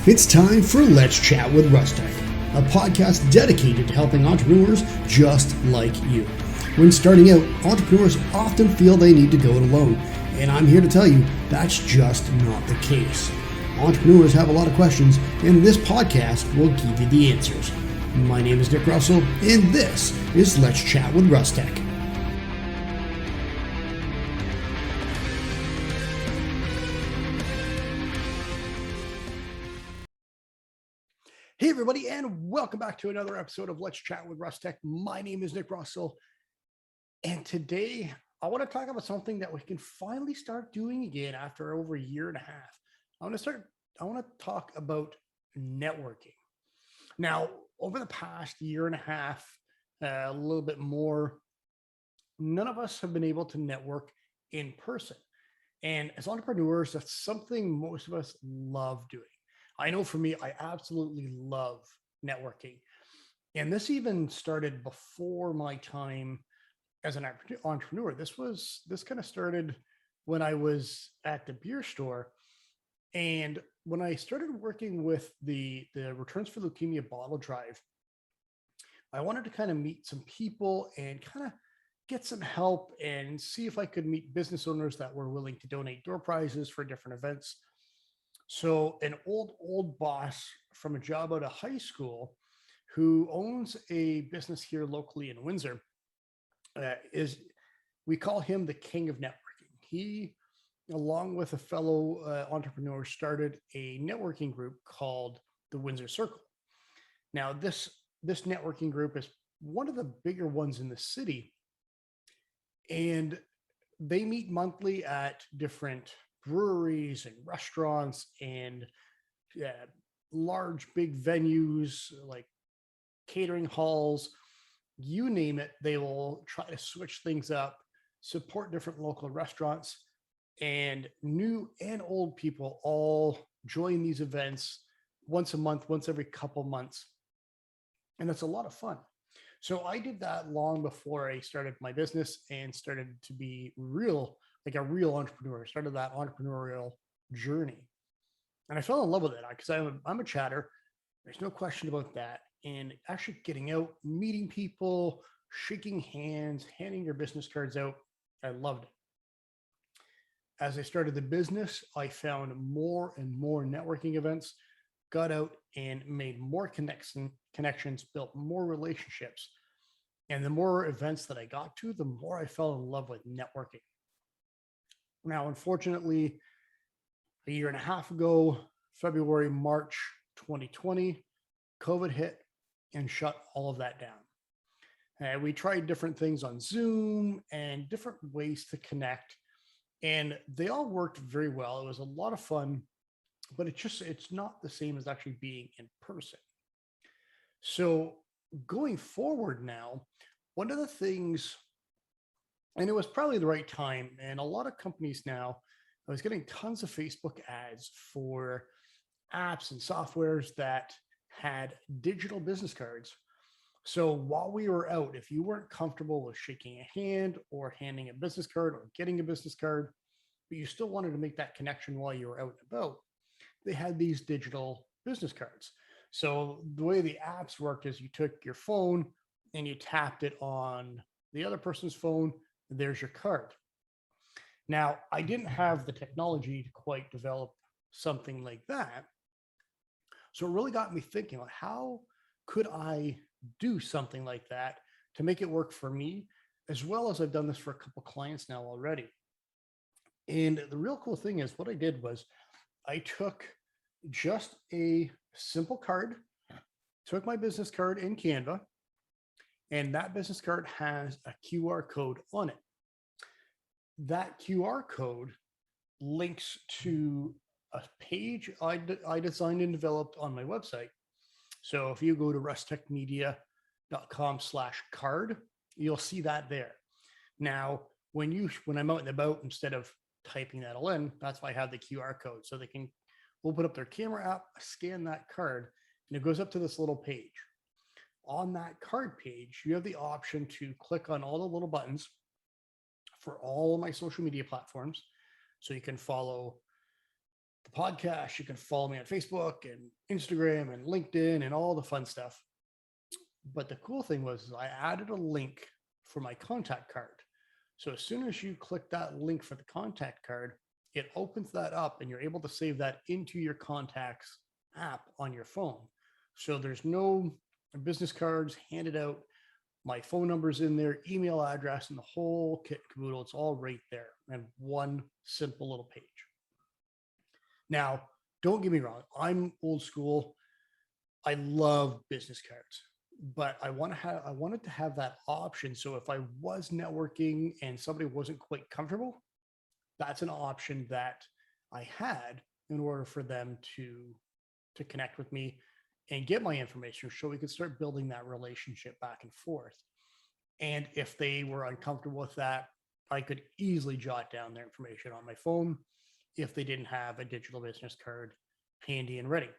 It's time for Let's Chat with Russtek, a podcast dedicated to helping entrepreneurs just like you. When starting out, entrepreneurs often feel they need to go it alone, and I'm here to tell you that's just not the case. Entrepreneurs have a lot of questions, and this podcast will give you the answers. My name is Nick Russell, and this is Let's Chat with Russtek. Hey everybody, and welcome back to another episode of Let's Chat with Russtek. My name is Nick Russell, and today I want to talk about something that we can finally start doing again after over a year and a half. I want to talk about networking. Now, over the past year and a half, a little bit more, none of us have been able to network in person. And as entrepreneurs, that's something most of us love doing. I know for me, I absolutely love networking. And this even started before my time as an entrepreneur. This kind of started when I was at the beer store. And when I started working with the Returns for Leukemia bottle drive, I wanted to kind of meet some people and kind of get some help and see if I could meet business owners that were willing to donate door prizes for different events. So an old boss from a job out of high school who owns a business here locally in Windsor we call him the king of networking. He, along with a fellow entrepreneur, started a networking group called the Windsor Circle. Now, this networking group is one of the bigger ones in the city, and they meet monthly at different breweries and restaurants and large big venues like catering halls, you name it. They will try to switch things up, support different local restaurants, and new and old people all join these events once a month, once every couple months. And it's a lot of fun. So I did that long before I started my business and started to be a real entrepreneur. Started that entrepreneurial journey, and I fell in love with it because I'm a chatter. There's no question about that. And actually getting out, meeting people, shaking hands, handing your business cards out, I loved it. As I started the business, I found more and more networking events, got out and made more connections, built more relationships. And the more events that I got to, the more I fell in love with networking. Now, unfortunately, a year and a half ago, February, March 2020, COVID hit and shut all of that down. We tried different things on Zoom and different ways to connect, and they all worked very well. It was a lot of fun, but it's not the same as actually being in person. So going forward now, one of the things, and it was probably the right time, and a lot of companies now, I was getting tons of Facebook ads for apps and softwares that had digital business cards. So while we were out, if you weren't comfortable with shaking a hand or handing a business card or getting a business card, but you still wanted to make that connection while you were out and about, they had these digital business cards. So the way the apps worked is you took your phone and you tapped it on the other person's phone. There's your card. Now, I didn't have the technology to quite develop something like that. So it really got me thinking, like, how could I do something like that to make it work for me, as well as I've done this for a couple clients now already. And the real cool thing is what I did was I took just a simple card, took my business card in Canva, and that business card has a QR code on it. That QR code links to a page I designed and developed on my website. So if you go to rustekmedia.com/card, you'll see that there. Now, when I'm out and about, instead of typing that all in, that's why I have the QR code. So they can open up their camera app, scan that card, and it goes up to this little page. On that card page, you have the option to click on all the little buttons for all of my social media platforms. So you can follow the podcast. You can follow me on Facebook and Instagram and LinkedIn and all the fun stuff. But the cool thing was I added a link for my contact card. So as soon as you click that link for the contact card, it opens that up and you're able to save that into your contacts app on your phone. So there's no business cards handed out. My phone number's in there, email address, and the whole kit and caboodle. It's all right there and one simple little page. Now, don't get me wrong. I'm old school. I love business cards, but I wanted to have that option. So if I was networking and somebody wasn't quite comfortable, that's an option that I had in order for them to connect with me and get my information so we could start building that relationship back and forth. And if they were uncomfortable with that, I could easily jot down their information on my phone if they didn't have a digital business card handy and ready.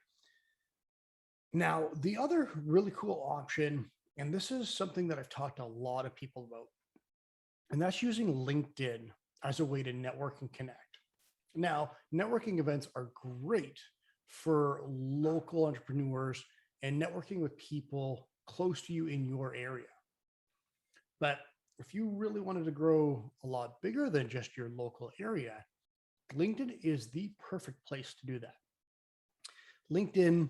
Now, the other really cool option, and this is something that I've talked to a lot of people about, and that's using LinkedIn as a way to network and connect. Now, networking events are great for local entrepreneurs and networking with people close to you in your area. But if you really wanted to grow a lot bigger than just your local area, LinkedIn is the perfect place to do that. LinkedIn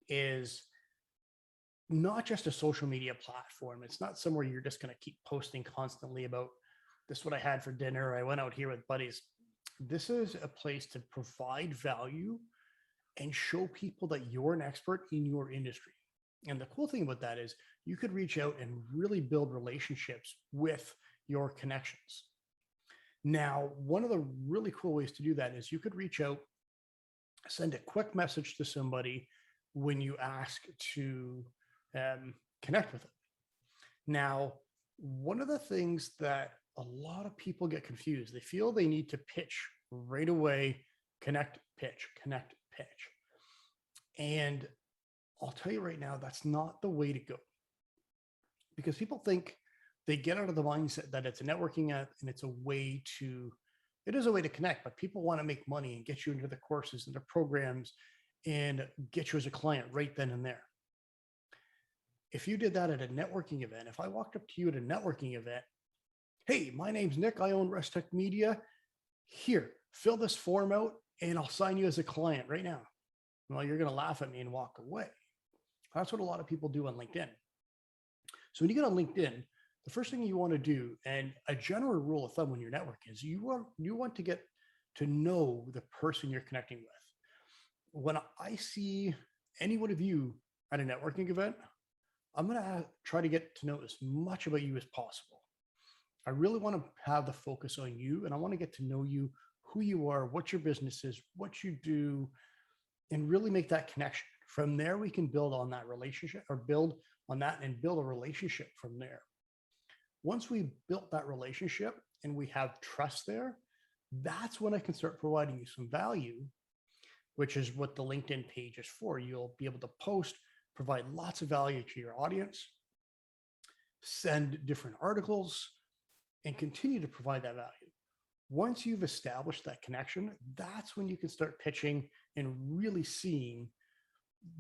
is not just a social media platform. It's not somewhere you're just going to keep posting constantly about this is what I had for dinner. I went out here with buddies. This is a place to provide value and show people that you're an expert in your industry. And the cool thing about that is you could reach out and really build relationships with your connections. Now, one of the really cool ways to do that is you could reach out, send a quick message to somebody when you ask to connect with them. Now, one of the things that a lot of people get confused, they feel they need to pitch right away, connect, pitch, connect, pitch. And I'll tell you right now, that's not the way to go. Because people think they get out of the mindset that it's a networking app and it is a way to connect, but people want to make money and get you into the courses and the programs and get you as a client right then and there. If you did that at a networking event, if I walked up to you at a networking event, hey, my name's Nick, I own Russtek Media. Here, fill this form out and I'll sign you as a client right now. Well, you're going to laugh at me and walk away. That's what a lot of people do on LinkedIn. So when you get on LinkedIn, the first thing you want to do, and a general rule of thumb when you're networking, is you want to get to know the person you're connecting with. When I see any one of you at a networking event, I'm going to try to get to know as much about you as possible. I really want to have the focus on you, and I want to get to know you, who you are, what your business is, what you do, and really make that connection. From there, we can build on that relationship or build on that and build a relationship from there. Once we built that relationship and we have trust there, that's when I can start providing you some value, which is what the LinkedIn page is for. You'll be able to post, provide lots of value to your audience, send different articles, and continue to provide that value. Once you've established that connection, that's when you can start pitching and really seeing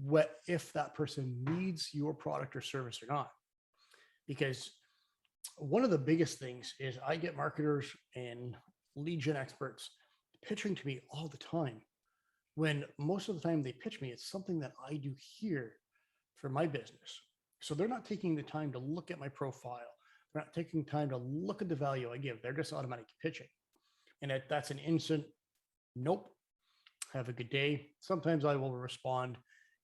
what if that person needs your product or service or not. Because one of the biggest things is I get marketers and lead gen experts pitching to me all the time, when most of the time they pitch me, it's something that I do here for my business. So they're not taking the time to look at my profile. They're not taking time to look at the value I give. They're just automatically pitching. And that's an instant, nope, have a good day. Sometimes I will respond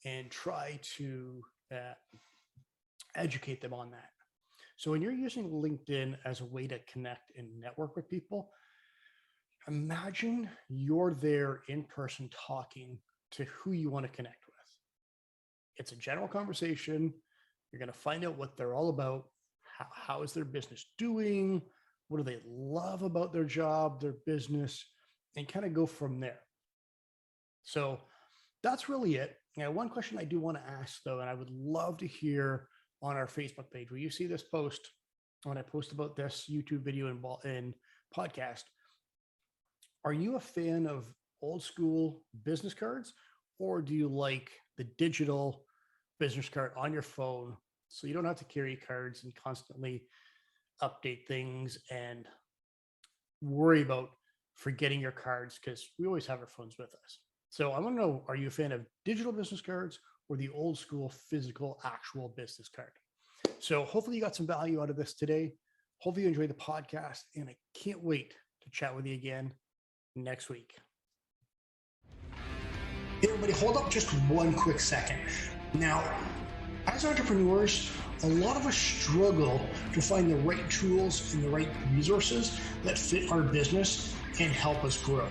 and try to educate them on that. So when you're using LinkedIn as a way to connect and network with people, imagine you're there in person talking to who you want to connect with. It's a general conversation. You're going to find out what they're all about. How is their business doing? What do they love about their job, their business, and kind of go from there. So that's really it. Now, one question I do want to ask, though, and I would love to hear on our Facebook page, will you see this post when I post about this YouTube video and podcast? Are you a fan of old school business cards, or do you like the digital business card on your phone so you don't have to carry cards and constantly update things and worry about forgetting your cards, because we always have our phones with us. So I want to know, are you a fan of digital business cards or the old school physical actual business card? So hopefully you got some value out of this today. Hopefully you enjoyed the podcast, and I can't wait to chat with you again next week. Hey everybody, hold up just one quick second. Now, as entrepreneurs, a lot of us struggle to find the right tools and the right resources that fit our business and help us grow.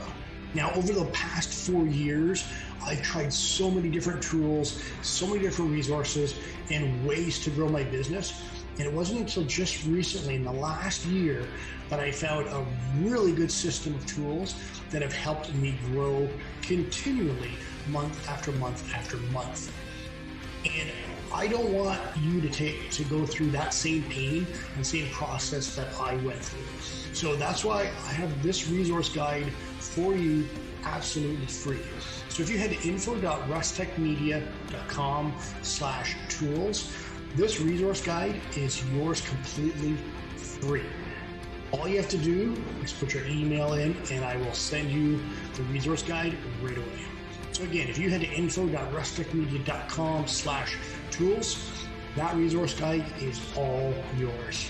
Now, over the past 4 years, I've tried so many different tools, so many different resources and ways to grow my business. And it wasn't until just recently, in the last year, that I found a really good system of tools that have helped me grow continually month after month after month. And I don't want you to go through that same pain and same process that I went through. So that's why I have this resource guide for you absolutely free. So if you head to info.rustekmedia.com/tools, this resource guide is yours completely free. All you have to do is put your email in and I will send you the resource guide right away. So again, if you head to info.rustekmedia.com/tools, that resource guide is all yours.